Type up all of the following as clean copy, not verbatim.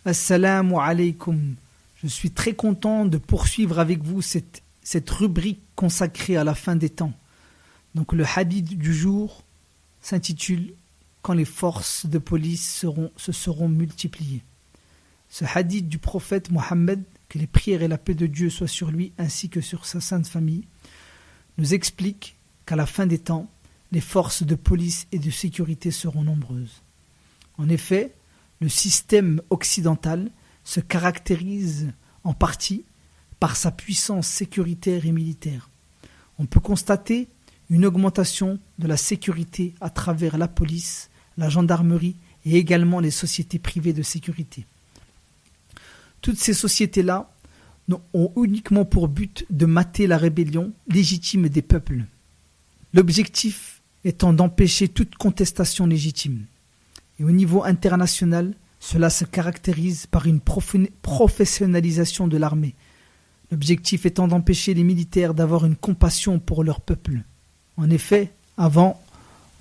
Assalamu alaikum. Je suis très content de poursuivre avec vous cette rubrique consacrée à la fin des temps. Donc le hadith du jour s'intitule « Quand les forces de police se seront multipliées ». Ce hadith du prophète Mohammed, que les prières et la paix de Dieu soient sur lui ainsi que sur sa sainte famille, nous explique qu'à la fin des temps, les forces de police et de sécurité seront nombreuses. En effet, le système occidental se caractérise en partie par sa puissance sécuritaire et militaire. On peut constater une augmentation de la sécurité à travers la police, la gendarmerie et également les sociétés privées de sécurité. Toutes ces sociétés-là ont uniquement pour but de mater la rébellion légitime des peuples. L'objectif étant d'empêcher toute contestation légitime. Et au niveau international, cela se caractérise par une professionnalisation de l'armée. L'objectif étant d'empêcher les militaires d'avoir une compassion pour leur peuple. En effet, avant,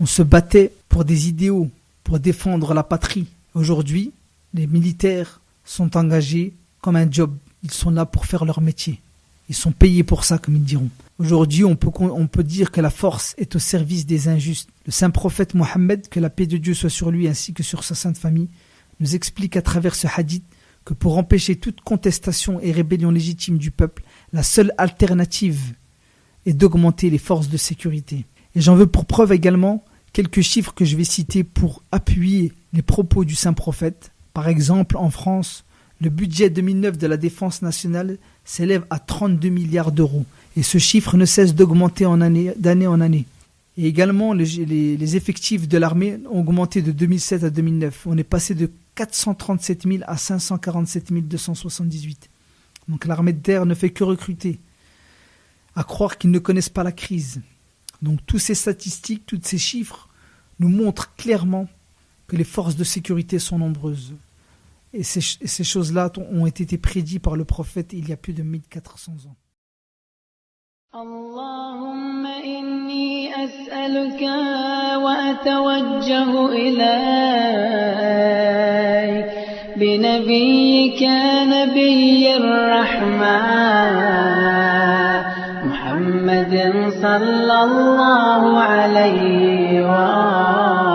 on se battait pour des idéaux, pour défendre la patrie. Aujourd'hui, les militaires sont engagés comme un job. Ils sont là pour faire leur métier. Ils sont payés pour ça, comme ils diront. Aujourd'hui, on peut dire que la force est au service des injustes. Le saint prophète Mohammed, que la paix de Dieu soit sur lui ainsi que sur sa sainte famille, nous explique à travers ce hadith que pour empêcher toute contestation et rébellion légitime du peuple, la seule alternative est d'augmenter les forces de sécurité. Et j'en veux pour preuve également quelques chiffres que je vais citer pour appuyer les propos du saint prophète. Par exemple, en France, le budget 2009 de la défense nationale s'élève à 32 milliards d'euros. Et ce chiffre ne cesse d'augmenter d'année en année. Et également, les effectifs de l'armée ont augmenté de 2007 à 2009. On est passé de 437 000 à 547 278. Donc l'armée de terre ne fait que recruter. À croire qu'ils ne connaissent pas la crise. Donc toutes ces statistiques, tous ces chiffres nous montrent clairement que les forces de sécurité sont nombreuses. Et ces choses-là ont été prédites par le prophète il y a plus de 1400 ans. اللهم إني أسألك وأتوجه إليك بنبيك نبي الرحمة محمد صلى الله عليه وآله